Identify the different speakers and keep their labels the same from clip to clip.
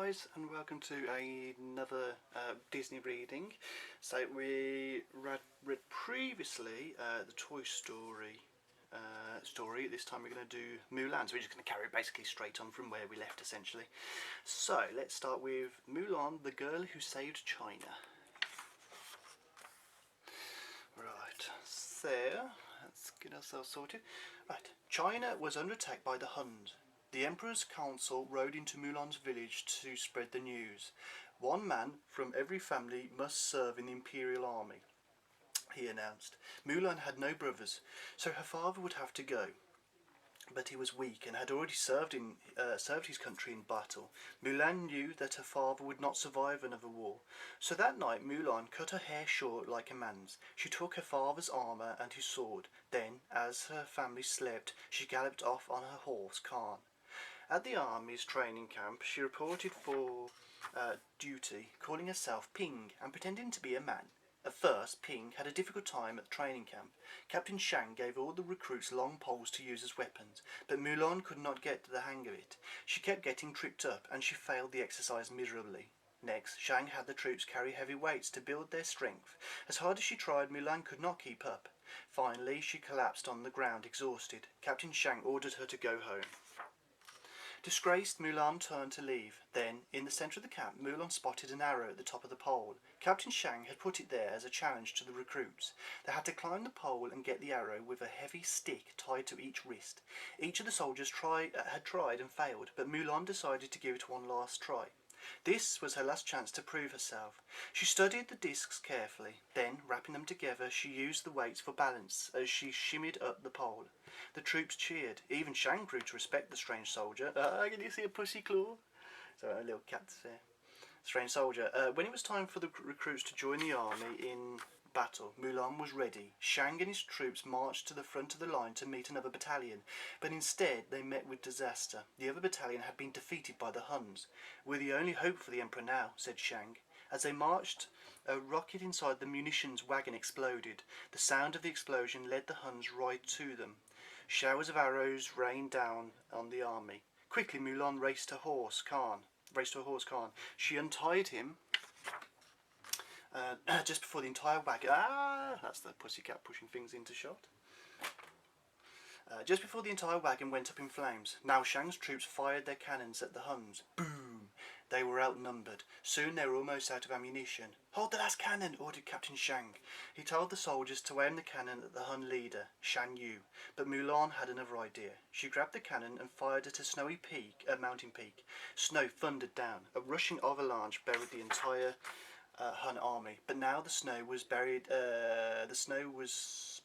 Speaker 1: guys, and welcome to another Disney reading. So we read previously the Toy Story story. This time we're going to do Mulan, so we're just going to carry it basically straight on from where we left essentially. So let's start with Mulan, the girl who saved China. Right, so let's get ourselves sorted. Right, China was under attack by the Huns. The Emperor's council rode into Mulan's village to spread the news. One man from every family must serve in the imperial army, he announced. Mulan had no brothers, so her father would have to go. But he was weak and had already served his country in battle. Mulan knew that her father would not survive another war. So that night Mulan cut her hair short like a man's. She took her father's armour and his sword. Then, as her family slept, she galloped off on her horse, Khan. At the army's training camp, she reported for duty, calling herself Ping and pretending to be a man. At first, Ping had a difficult time at the training camp. Captain Shang gave all the recruits long poles to use as weapons, but Mulan could not get the hang of it. She kept getting tripped up, and she failed the exercise miserably. Next, Shang had the troops carry heavy weights to build their strength. As hard as she tried, Mulan could not keep up. Finally, she collapsed on the ground, exhausted. Captain Shang ordered her to go home. Disgraced, Mulan turned to leave. Then, in the centre of the camp, Mulan spotted an arrow at the top of the pole. Captain Shang had put it there as a challenge to the recruits. They had to climb the pole and get the arrow with a heavy stick tied to each wrist. Each of the soldiers had tried and failed, but Mulan decided to give it one last try. This was her last chance to prove herself. She studied the discs carefully. Then, wrapping them together, she used the weights for balance as she shimmied up the pole. The troops cheered. Even Shang grew to respect the strange soldier. Can you see a pussy claw? So a little cat's there. Strange soldier. When it was time for the recruits to join the army in battle, Mulan was ready. Shang and his troops marched to the front of the line to meet another battalion, but instead they met with disaster. The other battalion had been defeated by the Huns. "We're the only hope for the Emperor now," said Shang. As they marched, a rocket inside the munitions wagon exploded. The sound of the explosion led the Huns right to them. Showers of arrows rained down on the army. Quickly, Mulan raced to her horse, Khan. She untied him just before the entire wagon... that's the pussycat pushing things into shot. Just before the entire wagon went up in flames. Now Shang's troops fired their cannons at the Huns. Boom! They were outnumbered. Soon they were almost out of ammunition. "Hold the last cannon," ordered Captain Shang. He told the soldiers to aim the cannon at the Hun leader, Shan Yu. But Mulan had another idea. She grabbed the cannon and fired at a mountain peak. Snow thundered down. A rushing avalanche buried the entire Hun army. But now the snow was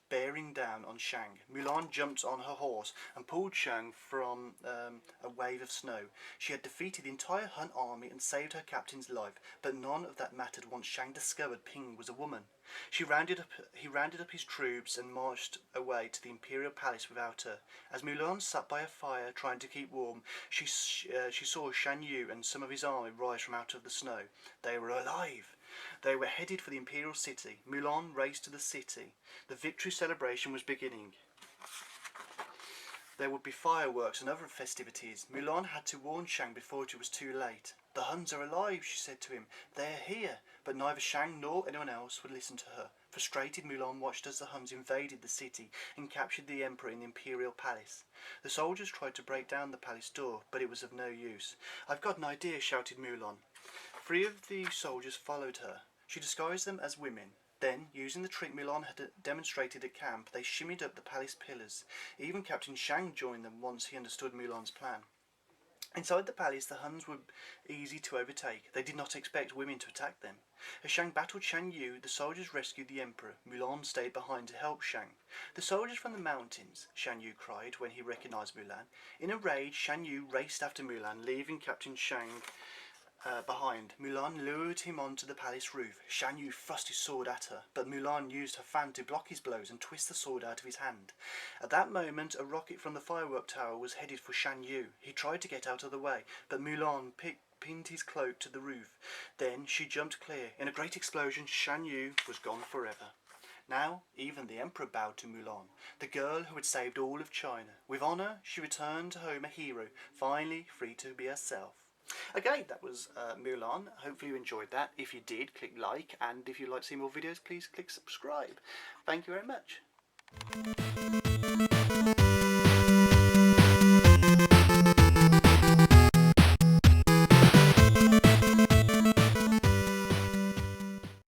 Speaker 1: bearing down on Shang. Mulan jumped on her horse and pulled Shang from a wave of snow. She had defeated the entire Hun army and saved her captain's life, but none of that mattered once Shang discovered Ping was a woman. He rounded up his troops and marched away to the imperial palace without her. As Mulan sat by a fire trying to keep warm, she saw Shan Yu and some of his army rise from out of the snow. They were alive. They were headed for the imperial city. Mulan raced to the city. The victory celebration was beginning. There would be fireworks and other festivities. Mulan had to warn Shang before it was too late. "The Huns are alive," she said to him. "They are here." But neither Shang nor anyone else would listen to her. Frustrated, Mulan watched as the Huns invaded the city and captured the Emperor in the imperial palace. The soldiers tried to break down the palace door, but it was of no use. "I've got an idea," shouted Mulan. 3 of the soldiers followed her. She disguised them as women. Then, using the trick Mulan had demonstrated at camp, they shimmied up the palace pillars. Even Captain Shang joined them once he understood Mulan's plan. Inside the palace, the Huns were easy to overtake. They did not expect women to attack them. As Shang battled Shan Yu, the soldiers rescued the Emperor. Mulan stayed behind to help Shang. "The soldiers from the mountains," Shan Yu cried when he recognized Mulan. In a rage, Shan Yu raced after Mulan, leaving Captain Shang behind. Mulan lured him onto the palace roof. Shan Yu thrust his sword at her, but Mulan used her fan to block his blows and twist the sword out of his hand. At that moment, a rocket from the firework tower was headed for Shan Yu. He tried to get out of the way, but Mulan pinned his cloak to the roof. Then she jumped clear. In a great explosion, Shan Yu was gone forever. Now, even the Emperor bowed to Mulan, the girl who had saved all of China. With honour, she returned home a hero, finally free to be herself. Okay, that was Mulan. Hopefully you enjoyed that. If you did, click like, and if you'd like to see more videos, please click subscribe. Thank you very much.